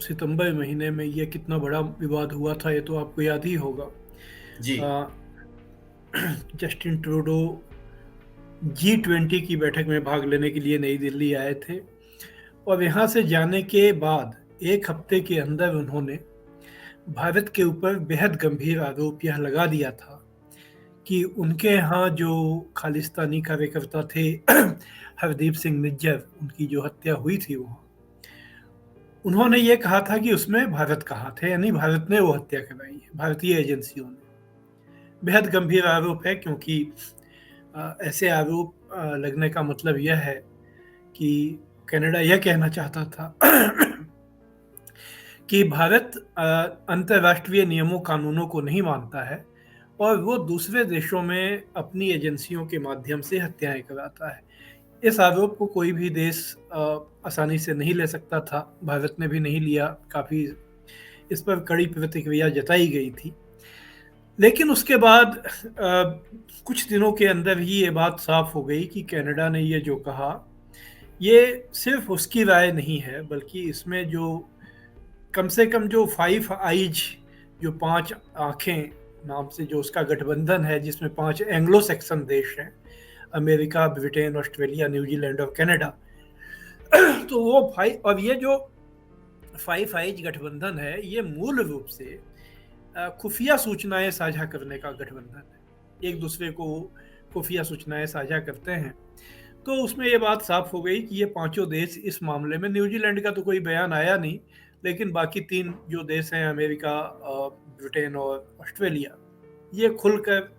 सितंबर महीने में ये कितना बड़ा विवाद हुआ था, ये तो आपको याद ही होगा। जी। अ, जस्टिन ट्रूडो G20 की बैठक में भाग लेने के लिए नई दिल्ली आए थे और यहाँ से जाने के बाद 1 हफ्ते के अंदर उन्होंने भारत के ऊपर बेहद गंभीर आरोप यह लगा दिया था कि उनके यहाँ जो खालिस्तानी कार्यकर्ता थे हरदीप सिंह निज्जर, उनकी जो हत्या हुई थी वहाँ, उन्होंने ये कहा था कि उसमें भारत का हाथ है, यानी भारत ने वो हत्या कराई है, भारतीय एजेंसियों ने। बेहद गंभीर आरोप है क्योंकि ऐसे आरोप लगने का मतलब यह है कि कनाडा यह कहना चाहता था कि भारत अंतर्राष्ट्रीय नियमों कानूनों को नहीं मानता है और वो दूसरे देशों में अपनी एजेंसियों के माध्यम से हत्याएं कराता है। इस आरोप को कोई भी देश आसानी से नहीं ले सकता था, भारत ने भी नहीं लिया, काफ़ी इस पर कड़ी प्रतिक्रिया जताई गई थी। लेकिन उसके बाद कुछ दिनों के अंदर ही ये बात साफ हो गई कि कनाडा ने ये जो कहा, ये सिर्फ उसकी राय नहीं है, बल्कि इसमें जो कम से कम जो 5 आइज, जो 5 आँखें नाम से जो उसका गठबंधन है, जिसमें 5 एंग्लो सैक्सन देश हैं, अमेरिका, ब्रिटेन, ऑस्ट्रेलिया, न्यूजीलैंड और कनाडा। तो वो और ये जो 5 आइज गठबंधन है, ये मूल रूप से खुफिया सूचनाएं साझा करने का गठबंधन है। एक दूसरे को खुफिया सूचनाएं साझा करते हैं। तो उसमें ये बात साफ हो गई कि ये पांचों देश इस मामले में, न्यूजीलैंड का तो कोई बयान आया नहीं, लेकिन बाकी 3 जो देश हैं, अमेरिका, ब्रिटेन और ऑस्ट्रेलिया, ये खुलकर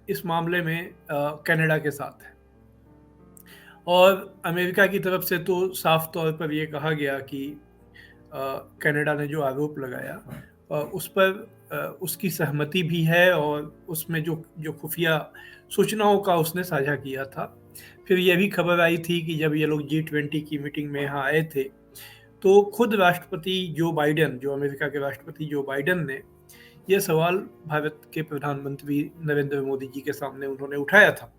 इस मामले में कनाडा के साथ है। और अमेरिका की तरफ से तो साफ तौर पर ये कहा गया कि कनाडा ने जो आरोप लगाया उस पर उसकी सहमति भी है और उसमें जो खुफिया सूचनाओं का उसने साझा किया था। फिर यह भी खबर आई थी कि जब ये लोग G20 की मीटिंग में यहाँ आए थे, तो खुद राष्ट्रपति जो बाइडेन, जो अमेरिका के राष्ट्रपति जो बाइडेन ने यह सवाल भारत के प्रधानमंत्री नरेंद्र मोदी जी के सामने उन्होंने उठाया था।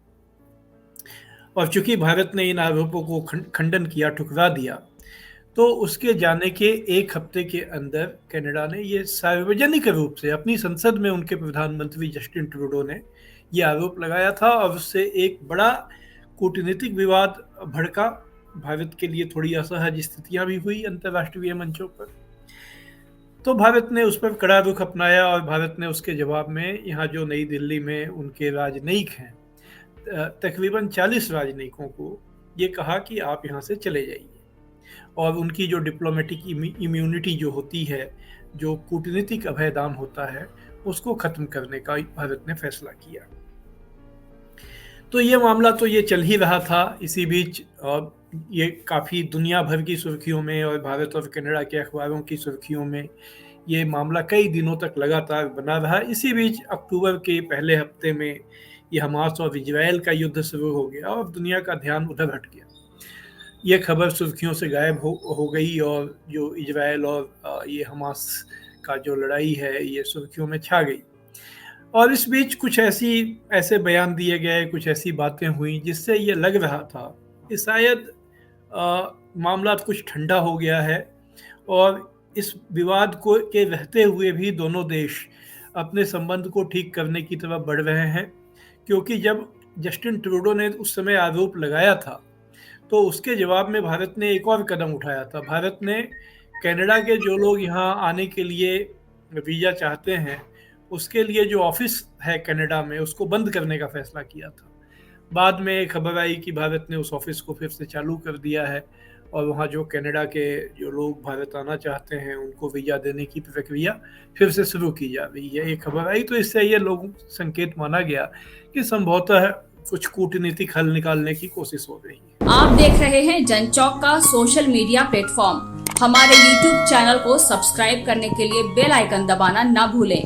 और चूंकि भारत ने इन आरोपों को खंडन किया, ठुकरा दिया, तो उसके जाने के 1 हफ्ते के अंदर कनाडा ने ये सार्वजनिक रूप से अपनी संसद में उनके प्रधानमंत्री जस्टिन ट्रूडो ने ये आरोप लगाया था और उससे एक बड़ा कूटनीतिक विवाद भड़का। भारत के लिए थोड़ी असहज स्थितियां भी हुई अंतर्राष्ट्रीय मंचों पर। तो भारत ने उस पर कड़ा रुख अपनाया और भारत ने उसके जवाब में यहाँ जो नई दिल्ली में उनके राजनयिक हैं, तकरीबन 40 राजनयिकों को ये कहा कि आप यहाँ से चले जाइए और उनकी जो डिप्लोमेटिक इम्यूनिटी जो होती है, जो कूटनीतिक अभयदान होता है, उसको ख़त्म करने का भारत ने फैसला किया। तो ये मामला तो ये चल ही रहा था। इसी बीच ये काफ़ी दुनिया भर की सुर्खियों में और भारत और कनाडा के अखबारों की सुर्खियों में ये मामला कई दिनों तक लगातार बना रहा। इसी बीच अक्टूबर के पहले हफ्ते में ये हमास और इजराइल का युद्ध शुरू हो गया और दुनिया का ध्यान उधर हट गया। ये खबर सुर्खियों से गायब हो गई और जो इजराइल और ये हमास का जो लड़ाई है, ये सुर्खियों में छा गई। और इस बीच कुछ ऐसे बयान दिए गए, कुछ ऐसी बातें हुई जिससे ये लग रहा था कि शायद मामला कुछ ठंडा हो गया है और इस विवाद को के रहते हुए भी दोनों देश अपने संबंध को ठीक करने की तरफ बढ़ रहे हैं। क्योंकि जब जस्टिन ट्रूडो ने उस समय आरोप लगाया था, तो उसके जवाब में भारत ने एक और कदम उठाया था। भारत ने कनाडा के जो लोग यहाँ आने के लिए वीज़ा चाहते हैं, उसके लिए जो ऑफिस है कनाडा में, उसको बंद करने का फैसला किया था। बाद में खबर आई कि भारत ने उस ऑफिस को फिर से चालू कर दिया है और वहाँ जो कनाडा के जो लोग भारत आना चाहते हैं, उनको वीज़ा देने की प्रक्रिया फिर से शुरू की जा रही है। ये खबर आई तो इससे ये लोग संकेत माना गया कि संभवतः कुछ कूटनीतिक हल निकालने की कोशिश हो रही है। आप देख रहे हैं जनचौक का सोशल मीडिया प्लेटफॉर्म। हमारे YouTube चैनल को सब्सक्राइब करने के लिए बेल आइकन दबाना ना भूलें।